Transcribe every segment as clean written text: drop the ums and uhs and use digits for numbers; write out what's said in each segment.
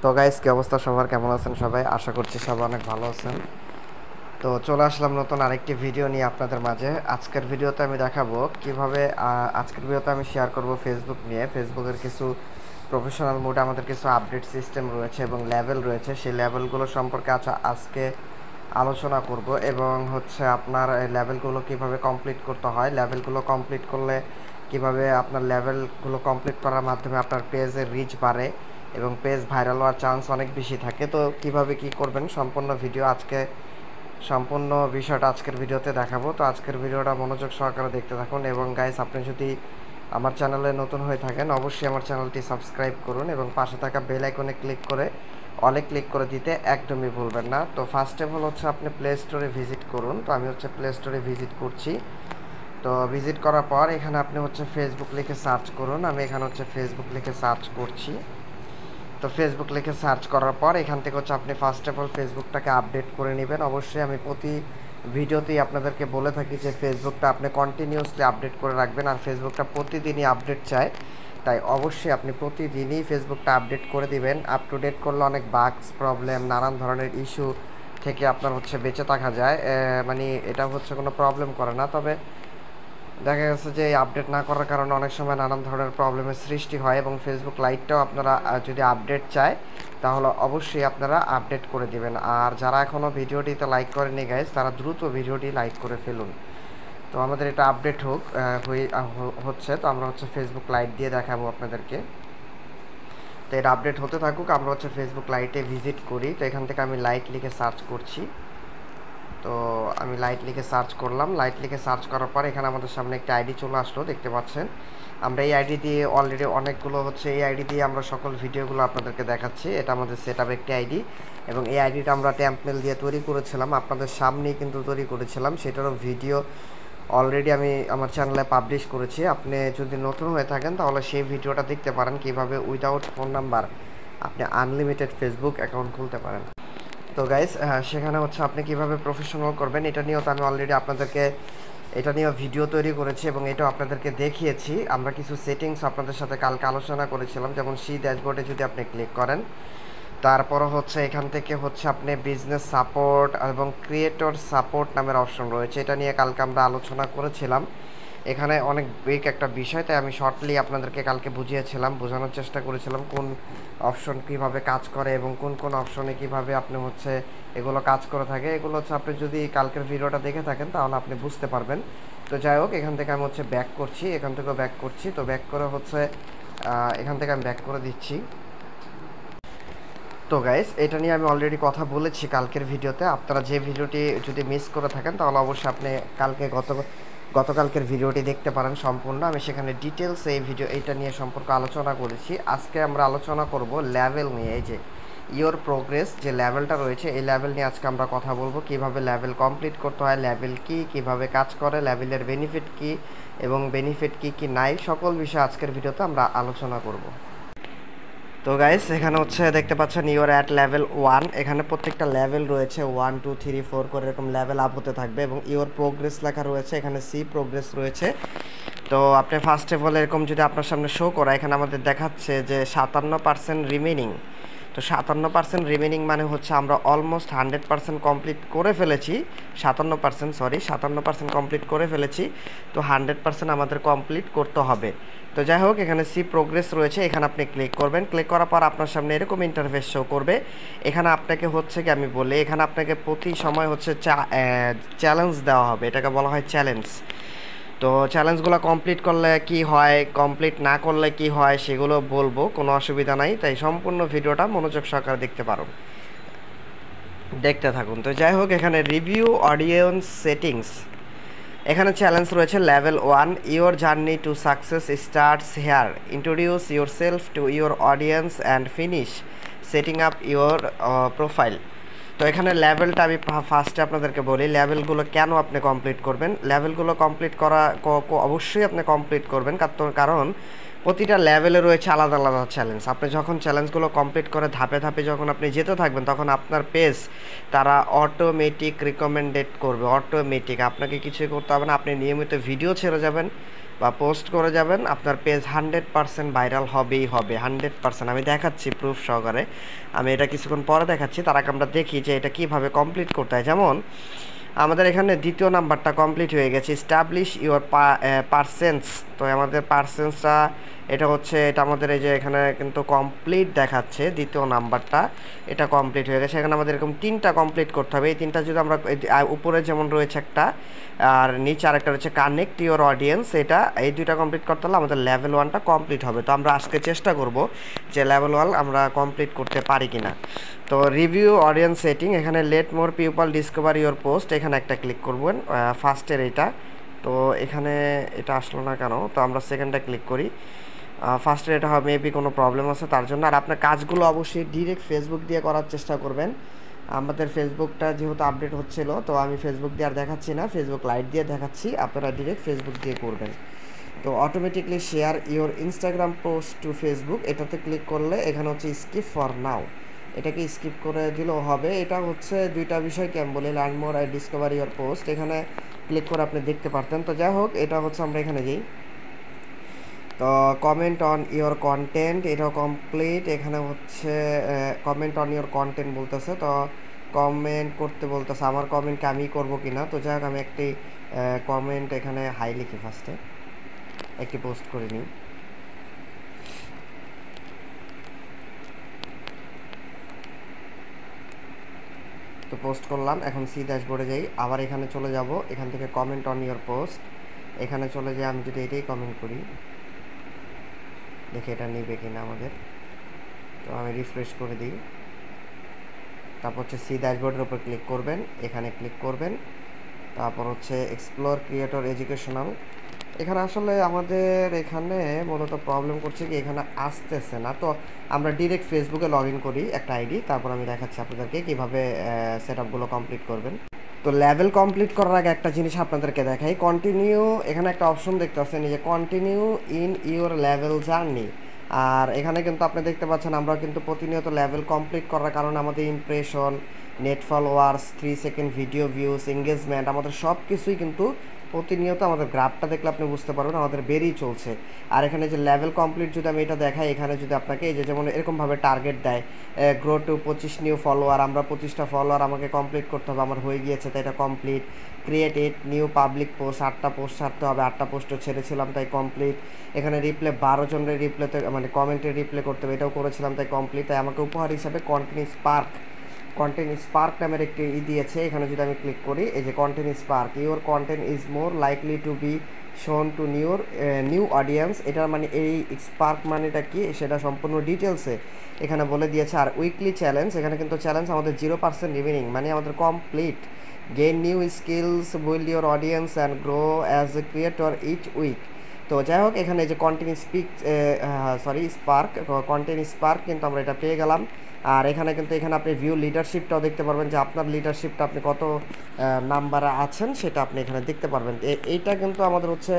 তো গাইস, কি অবস্থা সবার? কেমন আছেন সবাই? আশা করছি সবাই অনেক ভালো আছেন। তো চলে আসলাম নতুন আরেকটি ভিডিও নিয়ে আপনাদের মাঝে। আজকের ভিডিওতে আমি দেখাবো কিভাবে আজকের ভিডিওতে আমি শেয়ার করব ফেসবুক নিয়ে। ফেসবুকের কিছু প্রফেশনাল মোডে আমাদের কিছু আপডেট সিস্টেম রয়েছে এবং লেভেল রয়েছে, সেই লেভেলগুলো সম্পর্কে আজকে আলোচনা করব এবং হচ্ছে আপনার এই লেভেলগুলো কিভাবে কমপ্লিট করতে হয়, লেভেলগুলো কমপ্লিট করলে কিভাবে আপনার লেভেলগুলো কমপ্লিট করার মাধ্যমে আপনার পেজের রিচ বাড়ে এবং পেজ ভাইরাল হওয়ার চান্স অনেক বেশি থাকে। তো কিভাবে কি করবেন সম্পূর্ণ ভিডিও সম্পূর্ণ বিষয়টা আজকের ভিডিওতে দেখাবো। তো আজকের ভিডিওটা মনোযোগ সহকারে দেখতে থাকুন এবং গাইস, আপনি যদি আমার চ্যানেলে নতুন হয়ে থাকেন অবশ্যই আমার চ্যানেলটি সাবস্ক্রাইব করুন এবং পাশে থাকা বেল আইকনে ক্লিক করে অলে ক্লিক করে দিতে একদমই ভুলবেন না। তো ফার্স্ট অফ অল হচ্ছে আপনি প্লে স্টোরে ভিজিট করুন। তো আমি হচ্ছে প্লে স্টোরে ভিজিট করছি। তো ভিজিট করার পর এখানে আপনি হচ্ছে ফেসবুক লিখে সার্চ করুন। আমি এখানে হচ্ছে ফেসবুক লিখে সার্চ করছি। তো ফেসবুক লিখে সার্চ করার পর এখান থেকে হচ্ছে আপনি ফার্স্ট অফ অল ফেসবুকটাকে আপডেট করে নেবেন। অবশ্যই আমি প্রতি ভিডিওতেই আপনাদেরকে বলে থাকি যে ফেসবুকটা আপনি কন্টিনিউয়াসলি আপডেট করে রাখবেন, আর ফেসবুকটা প্রতিদিনই আপডেট চায়। তাই অবশ্যই আপনি প্রতিদিনই ফেসবুকটা আপডেট করে দিবেন। আপ টু ডেট করলে অনেক বাগস, প্রবলেম, নানান ধরনের ইস্যু থেকে আপনার হচ্ছে বেঁচে থাকা যায়। মানে এটা হচ্ছে কোনো প্রবলেম করে না, তবে দেখা গেছে যে এই আপডেট না করার কারণে অনেক সময় নানান ধরনের প্রবলেমের সৃষ্টি হয় এবং ফেসবুক লাইটটাও আপনারা যদি আপডেট চায় তাহলে অবশ্যই আপনারা আপডেট করে দিবেন। আর যারা এখনও ভিডিওটিতে লাইক করেনি গাইজ, তারা দ্রুত ভিডিওটি লাইক করে ফেলুন। তো আমাদের এটা আপডেট হচ্ছে। তো আমরা হচ্ছে ফেসবুক লাইট দিয়ে দেখাবো আপনাদেরকে। তো এটা আপডেট হতে থাকুক, আমরা হচ্ছে ফেসবুক লাইটে ভিজিট করি। তো এখান থেকে আমি লাইট লিখে সার্চ করছি। তো আমি লাইট লিখে সার্চ করলাম। লাইট লিখে সার্চ করার পর এখানে আমাদের সামনে একটা আইডি চলে আসলো, দেখতে পাচ্ছেন। আমরা এই আইডি দিয়ে অলরেডি অনেকগুলো হচ্ছে এই আইডি দিয়ে আমরা সকল ভিডিওগুলো আপনাদেরকে দেখাচ্ছি। এটা আমাদের সেট আপ একটি আইডি এবং এই আইডিটা আমরা ট্যাম্পনেল দিয়ে তৈরি করেছিলাম, আপনাদের সামনেই কিন্তু তৈরি করেছিলাম। সেটারও ভিডিও অলরেডি আমি আমার চ্যানেলে পাবলিশ করেছি। আপনি যদি নতুন হয়ে থাকেন তাহলে সেই ভিডিওটা দেখতে পারেন, কীভাবে উইদাউট ফোন নাম্বার আপনি আনলিমিটেড ফেসবুক অ্যাকাউন্ট খুলতে পারেন। তো গাইস, সেখানে হচ্ছে আপনি কিভাবে প্রফেশনাল করবেন এটা নিয়েও তো আমি অলরেডি আপনাদেরকে এটা নিয়েও ভিডিও তৈরি করেছি এবং এটাও আপনাদেরকে দেখিয়েছি। আমরা কিছু সেটিংস আপনাদের সাথে কালকে আলোচনা করেছিলাম, যেমন সি ড্যাশবোর্ডে যদি আপনি ক্লিক করেন, তারপরও হচ্ছে এখান থেকে হচ্ছে আপনি বিজনেস সাপোর্ট এবং ক্রিয়েটর সাপোর্ট নামের অপশন রয়েছে। এটা নিয়ে কালকে আমরা আলোচনা করেছিলাম। এখানে অনেক বিগ একটা বিষয়, তাই আমি শর্টলি আপনাদেরকে কালকে বুঝিয়েছিলাম, বোঝানোর চেষ্টা করেছিলাম কোন অপশন কিভাবে কাজ করে এবং কোন কোন অপশনে কিভাবে আপনি হচ্ছে এগুলো কাজ করে থাকে। এগুলো হচ্ছে আপনি যদি কালকের ভিডিওটা দেখে থাকেন তাহলে আপনি বুঝতে পারবেন। তো যাই হোক, এখান থেকে আমি হচ্ছে ব্যাক করছি, এখান থেকেও ব্যাক করছি। তো ব্যাক করে হচ্ছে এখান থেকে আমি ব্যাক করে দিচ্ছি। তো গাইস, এটা নিয়ে আমি অলরেডি কথা বলেছি কালকের ভিডিওতে। আপনারা যে ভিডিওটি যদি মিস করে থাকেন তাহলে অবশ্যই আপনি গতকালকের ভিডিওটি দেখতে পারেন সম্পূর্ণ। আমি সেখানে ডিটেলস এইটা নিয়ে সম্পর্কে আলোচনা করেছি। আজকে আমরা আলোচনা করব লেভেল নিয়ে। এই যে ইওর প্রোগ্রেস যে লেভেলটা রয়েছে, এই লেভেল নিয়ে আজকে আমরা কথা বলবো। কিভাবে লেভেল কমপ্লিট করতে হয়, লেভেল কি, কিভাবে কাজ করে, লেভেলের বেনিফিট কি এবং বেনিফিট কি কি নাই, সকল বিষয়ে আজকের ভিডিওতে আমরা আলোচনা করব। তো গাইস, এখানে হচ্ছে দেখতে পাচ্ছেন ইওর অ্যাট লেভেল 1। এখানে প্রত্যেকটা লেভেল রয়েছে 1 2 3 4 করে এরকম লেভেল আপ হতে থাকবে এবং ইওর প্রোগ্রেস লেখা রয়েছে, এখানে সি প্রোগ্রেস রয়েছে। তো আপনি ফার্স্ট অফ অল এরকম যদি আপনার সামনে শো করা, এখানে আমাদের দেখাচ্ছে যে 57% রিমেনিং। তো 57% রিমেনিং মানে হচ্ছে আমরা অলমোস্ট 100% কমপ্লিট করে ফেলেছি। 57% কমপ্লিট করে ফেলেছি। তো 100% আমাদের কমপ্লিট করতে হবে। তো যাই হোক, এখানে সি প্রোগ্রেস রয়েছে, এখানে আপনি ক্লিক করবেন। ক্লিক করার পর আপনার সামনে এরকম ইন্টারফেস শো করবে। এখানে আপনাকে হচ্ছে কি আমি বলি, এখানে আপনাকে প্রতি সময় হচ্ছে চ্যালেঞ্জ দেওয়া হবে, এটাকে বলা হয় চ্যালেঞ্জ। তো চ্যালেঞ্জগুলো কমপ্লিট করলে কি হয়, কমপ্লিট না করলে কি হয় সেগুলো বলবো, কোনো অসুবিধা নাই। তাই সম্পূর্ণ ভিডিওটা মনোযোগ সহকারে দেখতে থাকুন। তো যাই হোক, এখানে রিভিউ অডিয়েন্স সেটিংস, এখানে চ্যালেঞ্জ রয়েছে level 1, your journey to success starts here, introduce yourself to your audience and finish setting up your profile. তো এখানে লেভেলটা আমি ফার্স্টে আপনাদেরকে বলি, লেভেলগুলো কেন আপনি কমপ্লিট করবেন। লেভেলগুলো কমপ্লিট করা অবশ্যই আপনি কমপ্লিট করবেন, কারণ প্রতিটা লেভেলে রয়েছে আলাদা আলাদা চ্যালেঞ্জ। আপনি যখন চ্যালেঞ্জগুলো কমপ্লিট করে ধাপে ধাপে যখন আপনি যেতে থাকবেন, তখন আপনার পেজ তারা অটোমেটিক রিকমেন্ডেড করবে। অটোমেটিক আপনাকে কিছুই করতে হবে না, আপনি নিয়মিত ভিডিও ছেড়ে যাবেন, বা পোস্ট করে যাবেন, আপনার পেজ 100% ভাইরাল হবেই হবে, 100%। আমি দেখাচ্ছি প্রুফ সহকারে, আমি এটা কিছুক্ষণ পরে দেখাচ্ছি। তার আগে আমরা দেখি যে এটা কিভাবে কমপ্লিট করতে হয়। যেমন আমাদের এখানে দ্বিতীয় নাম্বারটা কমপ্লিট হয়ে গেছে, স্টাবলিশ ইউর পার্সেন্স। তো আমাদের পার্সেন্সটা এটা হচ্ছে, এটা আমাদের এই যে এখানে কিন্তু কমপ্লিট দেখাচ্ছে দ্বিতীয় নাম্বারটা, এটা কমপ্লিট হয়ে গেছে। এখানে আমাদের এরকম 3টা কমপ্লিট করতে হবে। এই 3টা যদি আমরা উপরে যেমন রয়েছে একটা, আর নিচে আরেকটা রয়েছে কানেক্ট ইউর অডিয়েন্স, এটা এই 2টা কমপ্লিট করতে হলে আমাদের লেভেল 1টা কমপ্লিট হবে। তো আমরা আজকে চেষ্টা করব যে লেভেল 1 আমরা কমপ্লিট করতে পারি কিনা। তো রিভিউ অডিয়েন্স সেটিং, এখানে let more people discover your post, এখানে একটা ক্লিক করবেন ফার্স্টের এটা। তো এখানে এটা আসলো না কেন, তো আমরা সেকেন্ডটা ক্লিক করি। ফার্স্টের এটা হবে মেবি কোনো প্রবলেম আছে তার জন্য। আর আপনার কাজগুলো অবশ্যই ডিরেক্ট ফেসবুক দিয়ে করার চেষ্টা করবেন। আমাদের ফেসবুকটা যেহেতু আপডেট হচ্ছিল, তো আমি ফেসবুক দিয়ে আর দেখাচ্ছি না, ফেসবুক লাইট দিয়ে দেখাচ্ছি, আপনারা ডিরেক্ট ফেসবুক দিয়ে করবেন। তো automatically share your Instagram post to Facebook, এটাতে ক্লিক করলে এখানে হচ্ছে স্কিপ ফর নাও, এটাকে স্কিপ করে দিলেও হবে। এটা হচ্ছে 2টা বিষয়কে আমি বলি, লার্ন মোর আর ডিসকভার ইওর পোস্ট, এখানে ক্লিক করে আপনি দেখতে পারতেন। তো যাই হোক, এটা হচ্ছে আমরা এখানে যাই। তো কমেন্ট অন ইওর কন্টেন্ট, এটাও কমপ্লিট। এখানে হচ্ছে কমেন্ট অন ইওর কন্টেন্ট বলতেছে, তো কমেন্ট করতে বলতেছে, আমার কমেন্টকে আমি করবো কি না। তো যাই হোক, আমি একটি কমেন্ট এখানে হাই লিখি, ফার্স্টে একটি পোস্ট করে নিই। তো পোস্ট করলাম, এখন সি ড্যাশবোর্ডে যাই, আবার এখানে চলে যাব, এখান থেকে কমেন্ট অন ইওর পোস্ট, এখানে চলে যাই। আমি যদি এটাই কমেন্ট করি, দেখি এটা নেবে কিনা আমাদের। তো আমি রিফ্রেশ করে দিই, তারপর হচ্ছে সি ড্যাশবোর্ডের উপর ক্লিক করবেন, এখানে ক্লিক করবেন, তারপর হচ্ছে এক্সপ্লোর ক্রিয়েটর এডুকেশনাল। এখানে আসলে আমাদের এখানে মূলত প্রবলেম করছে কি, এখানে আসতেছে না। তো আমরা ডিরেক্ট ফেসবুকে লগ ইন করি একটা আইডি, তারপর আমি দেখাচ্ছি আপনাদেরকে কীভাবে সেট আপগুলো কমপ্লিট করবেন। তো লেভেল কমপ্লিট করার আগে একটা জিনিস আপনাদেরকে দেখাই, কন্টিনিউ, এখানে একটা অপশন দেখতে পাচ্ছেন, এই যে continue in your level journey. আর এখানে কিন্তু আপনি দেখতে পাচ্ছেন আমরা কিন্তু প্রতিনিয়ত লেভেল কমপ্লিট করার কারণে আমাদের impression, net followers, 3 second video views, engagement, আমাদের সব কিছুই কিন্তু প্রতিনিয়ত আমাদের গ্রাফটা দেখলে আপনি বুঝতে পারবেন আমাদের বেড়েই চলছে। আর এখানে যে লেভেল কমপ্লিট যদি আমি এটা দেখাই, এখানে যদি আপনাকে এই যে যেমন এরকমভাবে টার্গেট দেয়, গ্রো টু 25 নিউ ফলোয়ার, আমরা 25টা ফলোয়ার আমাকে কমপ্লিট করতে হবে, আমার হয়ে গিয়েছে তাই এটা complete. Create 8 new public post, 8টা পোস্ট ছাড়তে হবে, 8টা পোস্টও ছেড়েছিলাম তাই কমপ্লিট। এখানে রিপ্লে 12 জনের রিপ্লেতে মানে কমেন্টে রিপ্লে করতে হবে, এটাও করেছিলাম তাই কমপ্লিট। তাই আমাকে উপহার হিসাবে কন্টেন্ট স্পার্ক নামের একটি দিয়েছে, এখানে যদি আমি ক্লিক করি, এই যে content spark, your content is more likely to B শোন টু নিউ অডিয়েন্স। এটার মানে এই স্পার্ক মানেটা কি সেটা সম্পূর্ণ ডিটেলসে এখানে বলে দিয়েছে। আর উইকলি চ্যালেঞ্জ, এখানে কিন্তু চ্যালেঞ্জ আমাদের 0% রিমেনিং, মানে আমাদের complete. Gain new skills, build your audience and grow as a creator each week. তো যাই হোক, এখানে যে কন্টেন্ট স্পার্ক কিন্তু আমরা এটা পেয়ে গেলাম। আর এখানে কিন্তু এখানে আপনি ভিউ লিডারশিপটাও দেখতে পারবেন, যে আপনার লিডারশিপটা আপনি কত নাম্বারে আছেন সেটা আপনি এখানে দেখতে পারবেন। এইটা কিন্তু আমাদের হচ্ছে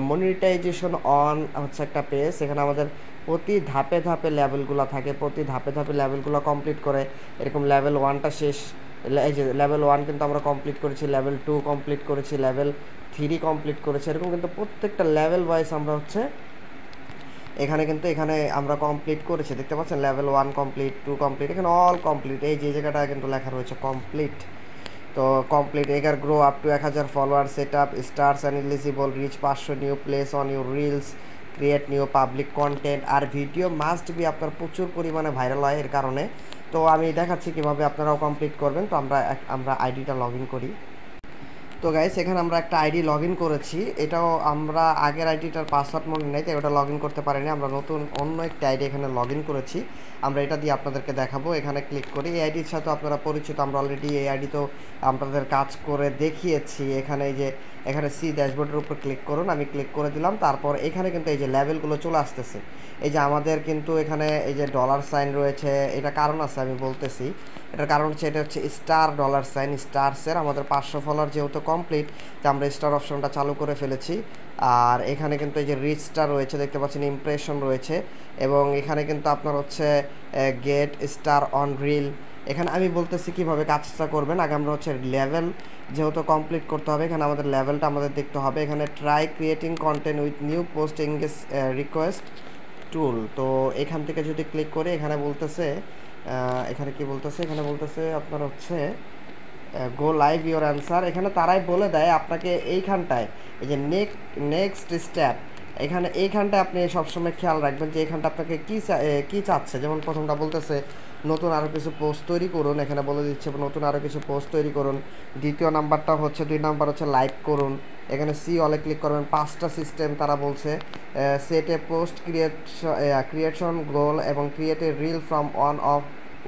মনিটাইজেশন অন হচ্ছে একটা পেজ, এখানে আমাদের প্রতি ধাপে ধাপে লেভেলগুলো থাকে, প্রতি ধাপে ধাপে লেভেলগুলো কমপ্লিট করে এরকম লেভেল 1টা শেষ, এই যে লেভেল 1 কিন্তু আমরা কমপ্লিট করেছি, লেভেল 2 কমপ্লিট করেছি, লেভেল 3 কমপ্লিট করেছি, এরকম কিন্তু প্রত্যেকটা লেভেল ওয়াইজ আমরা হচ্ছে এখানে কিন্তু এখানে আমরা কমপ্লিট করেছি, দেখতে পাচ্ছেন লেভেল 1 কমপ্লিট, 2 কমপ্লিট, এখানে অল কমপ্লিট, এই যে জায়গাটা কিন্তু লেখা রয়েছে কমপ্লিট। তো কমপ্লিট, এগার grow up to 1000 follower, set up stars and eligible, reach 500 new plays on your reels, create new public content. আর ভিডিও মাস্ট বি আপনার প্রচুর পরিমাণে ভাইরাল হয় এর কারণে। তো আমি দেখাচ্ছি কীভাবে আপনারাও কমপ্লিট করবেন। তো আমরা আইডিটা লগ ইন করি। তো গাইস, এখানে আমরা একটা আইডি লগ ইন করেছি, এটাও আমরা আগের আইডিটার পাসওয়ার্ড মনে নেই তাই ওটা লগ ইন করতে পারিনি, আমরা নতুন অন্য একটা আইডি এখানে লগ ইন করেছি, আমরা এটা দিয়ে আপনাদেরকে দেখাবো। এখানে ক্লিক করি, এই আইডির সাথে আপনারা পরিচিত, আমরা অলরেডি এই আইডি তো আপনাদের কাজ করে দেখিয়েছি। এখানে এই যে এখানে সি ড্যাশবোর্ডের উপর ক্লিক করুন, আমি ক্লিক করে দিলাম। তারপর এখানে কিন্তু এই যে লেভেলগুলো চলে আসতেছে, এই যে আমাদের কিন্তু এখানে এই যে ডলার সাইন রয়েছে, এটা কারণ আছে আমি বলতেছি। এটার কারণ হচ্ছে এটা হচ্ছে স্টার ডলার সাইন, স্টারসের আমাদের 500 ফলোয়ার যেহেতু কমপ্লিট, তো আমরা স্টার অপশনটা চালু করে ফেলেছি। আর এখানে কিন্তু এই যে রিচটা রয়েছে দেখতে পাচ্ছেন, ইমপ্রেশন রয়েছে, এবং এখানে কিন্তু আপনার হচ্ছে গেট স্টার অন রিল, এখানে আমি বলতেছি কিভাবে কাজটা করবেন। আগে আমরা হচ্ছে লেভেল যেহেতু কমপ্লিট করতে হবে, এখানে আমাদের লেভেলটা আমাদের দেখতে হবে। এখানে try creating content with new post engage request tool. তো এখান থেকে যদি ক্লিক করি, এখানে বলতেছে এখানে কি বলতেছে, এখানে বলতেছে আপনার হচ্ছে গো লাইভ ইওর অ্যান্সার। এখানে তারাই বলে দেয় আপনাকে এইখানটায়, এই যে নেক্সট স্টেপ, এখানে এইখানটায় আপনি সবসময় খেয়াল রাখবেন যে এখানটা আপনাকে কী চাচ্ছে। যেমন প্রথমটা বলতেছে নতুন আরও কিছু পোস্ট তৈরি করুন, এখানে বলে দিচ্ছে নতুন আরও কিছু পোস্ট তৈরি করুন। দ্বিতীয় নাম্বারটা হচ্ছে 2 নাম্বার হচ্ছে লাইভ করুন। এখানে সি অলে ক্লিক করবেন। 5টা সিস্টেম তারা বলছে, সেট এ পোস্ট ক্রিয়েশন গোল এবং create a reel from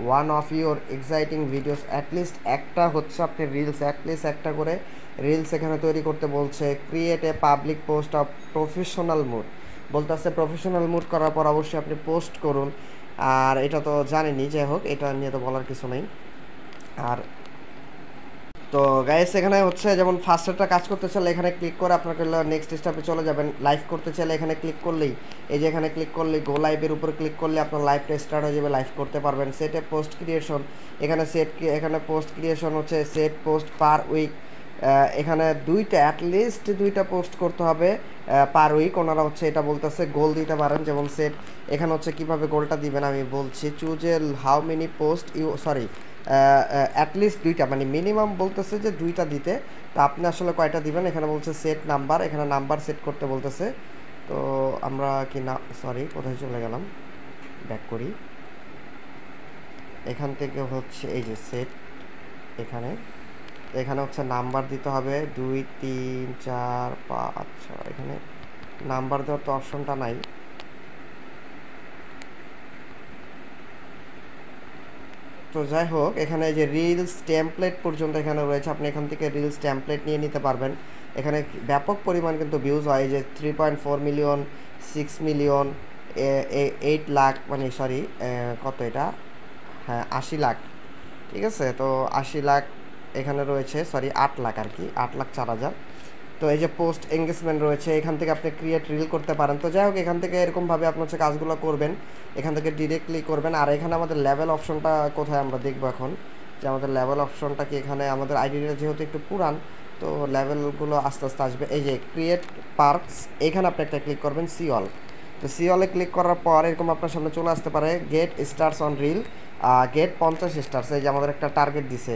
one of your exciting videos. At least একটা হচ্ছে আপনি রিলস, অ্যাটলিস্ট একটা করে রিলস এখানে তৈরি করতে বলছে। Create a public post of professional mood, বলতেছে প্রফেশনাল মুড করার পর অবশ্যই আপনি পোস্ট করুন। আর এটা তো জানেনই, যাই হোক এটা নিয়ে তো বলার কিছু নেই। আর তো গাইস এখানে হচ্ছে যেমন ফার্স্টেরটা কাজ করতে চাইলে এখানে ক্লিক করে আপনাকে নেক্সট স্টেপে চলে যাবেন। লাইভ করতে চাইলে এখানে ক্লিক করলেই, এই যে এখানে ক্লিক করলেই গো লাইভের উপরে ক্লিক করলে আপনার লাইভটা স্টার্ট হয়ে যাবে, লাইভ করতে পারবেন। সেটে পোস্ট ক্রিয়েশন, এখানে পোস্ট ক্রিয়েশন হচ্ছে সেট পোস্ট পার উইক। এখানে অ্যাটলিস্ট 2টা পোস্ট করতে হবে পার উইক। ওনারা হচ্ছে এটা বলতেছে গোল দিতে পারেন, যেমন সেট। এখানে হচ্ছে কিভাবে গোলটা দিবেন আমি বলছি। Choose a how many post you, sorry at least 2টা, মানে মিনিমাম বলতেছে যে 2টা দিতে। তো আপনি আসলে কয়টা দিবেন, এখানে বলছে সেট নাম্বার, এখানে নাম্বার সেট করতে বলতেছে। তো আমরা কি না, সরি কোথায় চলে গেলাম, ব্যাক করি। এখান থেকে হচ্ছে এই যে সেট, এখানে হচ্ছে নাম্বার দিতে হবে 2 3 4 5 6। এখানে নাম্বার দেওয়ার তো অপশনটা নাই। তো যাই হোক, এখানে যে রিলস টেমপ্লেট পর্যন্ত এখানে রয়েছে, আপনি এখান থেকে রিলস টেমপ্লেট নিয়ে নিতে পারবেন। এখানে ব্যাপক পরিমাণ কিন্তু ভিউজ হয়, যে 3.4 মিলিয়ন, 6 মিলিয়ন, 8 লাখ, মানে সরি কত এটা, হ্যাঁ 80 লাখ, ঠিক আছে। তো 80 লাখ এখানে রয়েছে, সরি 8 লাখ আর কি, 8,04,000। তো এই যে পোস্ট এঙ্গেজমেন্ট রয়েছে, এখান থেকে আপনি ক্রিয়েট রিল করতে পারেন। তো যাই হোক, এখান থেকে এরকমভাবে আপনি হচ্ছে কাজগুলো করবেন, এখান থেকে ডিরেক্টলি করবেন। আর এখানে আমাদের লেভেল অপশনটা কোথায় আমরা দেখবো এখন, যে আমাদের লেভেল অপশনটা কি, এখানে আমাদের আইডিটা যেহেতু একটু পুরান, তো লেভেলগুলো আস্তে আস্তে আসবে। এই যে ক্রিয়েট পার্কস, এখানে আপনি একটা ক্লিক করবেন সি অল। তো সি অলে ক্লিক করার পর এরকম আপনার সামনে চলে আসতে পারে get stars on reel, get 50 stars. এই যে আমাদের একটা টার্গেট দিছে,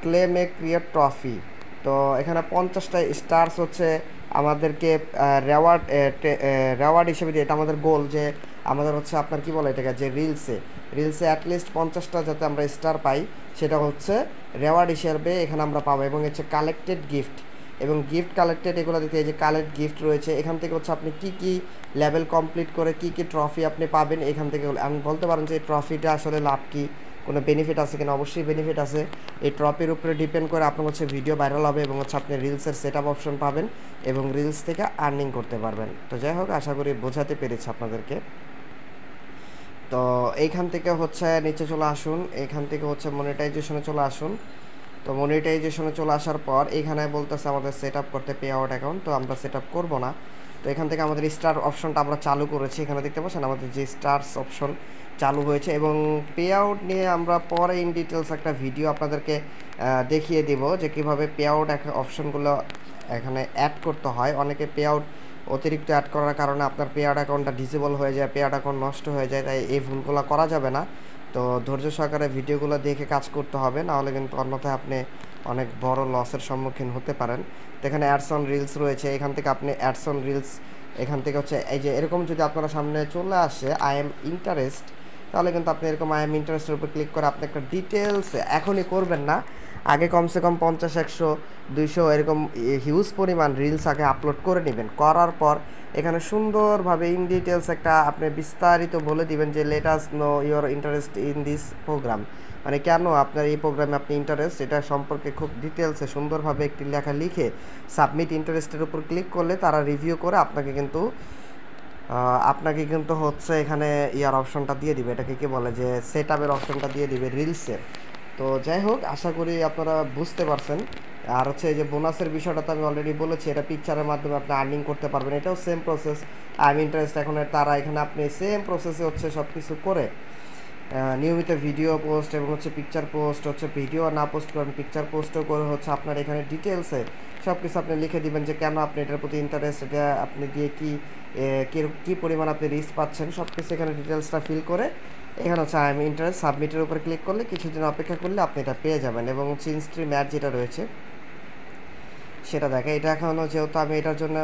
ক্লেম এ ক্রিয়েট ট্রফি। তো এখানে 50টা স্টার্স হচ্ছে আমাদেরকে রেওয়ার্ড হিসেবে দিয়ে, এটা আমাদের গোল, যে আমাদের হচ্ছে আপনার কি বলে এটাকে, যে রিলসে অ্যাটলিস্ট 50টা যাতে আমরা স্টার পাই, সেটা হচ্ছে রেওয়ার্ড হিসেবে এখানে আমরা পাবো। এবং হচ্ছে কালেক্টেড গিফট, এবং গিফট কালেক্টেড এগুলো দিতে, এই যে কালেক্ট গিফট রয়েছে, এখান থেকে হচ্ছে আপনি কি কি লেভেল কমপ্লিট করে কি কি ট্রফি আপনি পাবেন। এখান থেকে আমি বলতে পারেন যে এই ট্রফিটা আসলে লাভ কি, কোনো বেনিফিট আছে কিনা। অবশ্যই বেনিফিট আছে। এই ট্রফির উপরে ডিপেন্ড করে আপনার হচ্ছে ভিডিও ভাইরাল হবে, এবং হচ্ছে আপনি রিলসের সেট আপ অপশন পাবেন, এবং রিলস থেকে আর্নিং করতে পারবেন। তো যাই হোক, আশা করি বোঝাতে পেরেছি আপনাদেরকে। তো এইখান থেকে হচ্ছে নিচে চলে আসুন, এখান থেকে হচ্ছে মনিটাইজেশনে চলে আসুন। তো মনিটাইজেশনে চলে আসার পর এখানে বলতেছে আমাদের সেট আপ করতে পে আউট অ্যাকাউন্ট, তো আমরা সেট আপ করবো না। তো এখান থেকে আমাদের স্টার অপশনটা আমরা চালু করেছি, এখানে দেখতে পাচ্ছেন আমাদের যে স্টার্স অপশন চালু হয়েছে। এবং পে আউট নিয়ে আমরা পরে ইন ডিটেলস একটা ভিডিও আপনাদেরকে দেখিয়ে দিব, যে কীভাবে পে আউট অপশনগুলো এখানে অ্যাড করতে হয়। অনেকে পে আউট অতিরিক্ত অ্যাড করার কারণে আপনার পে আউট অ্যাকাউন্টটা ডিসেবল হয়ে যায়, পে আউট অ্যাকাউন্ট নষ্ট হয়ে যায়, তাই এই ভুলগুলো করা যাবে না। তো ধৈর্য সহকারে ভিডিওগুলো দেখে কাজ করতে হবে, নাহলে কিন্তু অন্যথায় আপনি অনেক বড় লসের সম্মুখীন হতে পারেন। তো এখানে অ্যাডস অন রিলস রয়েছে, এখান থেকে আপনি অ্যাডস অন রিলস, এখান থেকে হচ্ছে এই যে এরকম যদি আপনারা সামনে চলে আসে আই এম ইন্টারেস্ট, তাহলে কিন্তু আপনি এরকম আই এম ইন্টারেস্টের উপর ক্লিক করে আপনি একটা ডিটেলস, এখনই করবেন না, আগে কমসে কম 50 100 200 এরকম হিউজ পরিমাণ রিলস আগে আপলোড করে নেবেন। করার পর এখানে সুন্দরভাবে ইন ডিটেলস একটা আপনি বিস্তারিত বলে দিবেন যে let us know your interest in this program, মানে কেন আপনার এই প্রোগ্রামে আপনি ইন্টারেস্ট, এটা সম্পর্কে খুব ডিটেলসে সুন্দরভাবে একটি লেখা লিখে সাবমিট ইন্টারেস্টের উপর ক্লিক করলে তারা রিভিউ করে আপনাকে কিন্তু হচ্ছে এখানে ইয়ার অপশনটা দিয়ে দিবে, এটাকে কি বলে, যে সেট আপের অপশনটা দিয়ে দিবে রিলসের। তো যাই হোক, আশা করি আপনারা বুঝতে পারছেন। আর হচ্ছে এই যে বোনাসের বিষয়টা তো আমি অলরেডি বলেছি, এটা পিকচারের মাধ্যমে আপনি আর্নিং করতে পারবেন, এটাও same process. I am interest, এখন তারা এখানে আপনি সেম প্রসেসে হচ্ছে সব কিছু করে নিয়মিত ভিডিও পোস্ট এবং হচ্ছে পিকচার পোস্ট হচ্ছে ভিডিও না পোস্ট করেন পিকচার পোস্টও করে হচ্ছে আপনার এখানে ডিটেলসে সব কিছু আপনি লিখে দিবেন যে কেন আপনি এটার প্রতি ইন্টারেস্ট, এটা আপনি দিয়ে কী পরিমাণ আপনি রিস্ক পাচ্ছেন সব কিছু এখানে ডিটেলসটা ফিল করে এখানে হচ্ছে আই এম ইন্টারেস্ট সাবমিটের উপরে ক্লিক করলে কিছুদিন অপেক্ষা করলে আপনি এটা পেয়ে যাবেন। এবং হচ্ছে ইনস্ট্রি ম্যাট যেটা রয়েছে সেটা দেখে এটা এখনও যেহেতু আমি এটার জন্য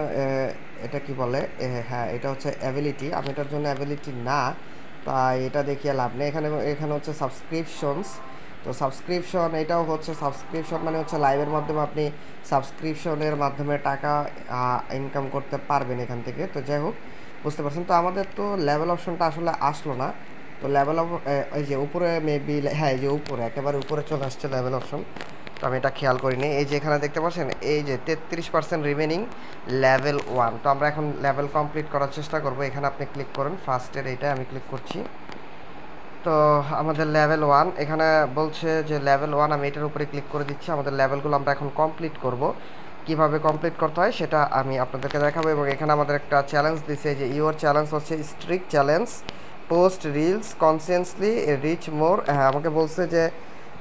এটা কি বলে হ্যাঁ এটা হচ্ছে অ্যাবিলিটি, আমি এটার জন্য অ্যাবিলিটি না, তাই এটা দেখিয়ে লাভ নেই। এখানে এখানে হচ্ছে সাবস্ক্রিপশনস, তো সাবস্ক্রিপশন এটাও হচ্ছে সাবস্ক্রিপশন মানে হচ্ছে লাইভের মাধ্যমে আপনি সাবস্ক্রিপশনের মাধ্যমে টাকা ইনকাম করতে পারবেন এখান থেকে। তো যাই হোক বুঝতে পারছেন। তো আমাদের তো লেভেল অপশনটা আসলে আসলো না, তো লেভেল এই যে উপরে মেবি, হ্যাঁ এই যে উপরে একেবারে উপরে চলে আসছে লেভেল অপশন, তো আমি এটা খেয়াল করিনি। এই যে এখানে দেখতে পাচ্ছেন এই যে 33% রিমেনিং লেভেল 1, তো আমরা এখন লেভেল কমপ্লিট করার চেষ্টা করব। এখানে আপনি ক্লিক করুন ফার্স্টের, এইটা আমি ক্লিক করছি। তো আমাদের লেভেল 1 এখানে বলছে যে লেভেল 1, আমি এটার উপরে ক্লিক করে দিচ্ছি। আমাদের লেভেলগুলো আমরা এখন কমপ্লিট করব, কিভাবে কমপ্লিট করতে হয় সেটা আমি আপনাদেরকে দেখাবো। এবং এখানে আমাদের একটা চ্যালেঞ্জ দিছে যে ইওর চ্যালেঞ্জ হচ্ছে strict challenge, post reels consistently reach more. হ্যাঁ আমাকে বলছে যে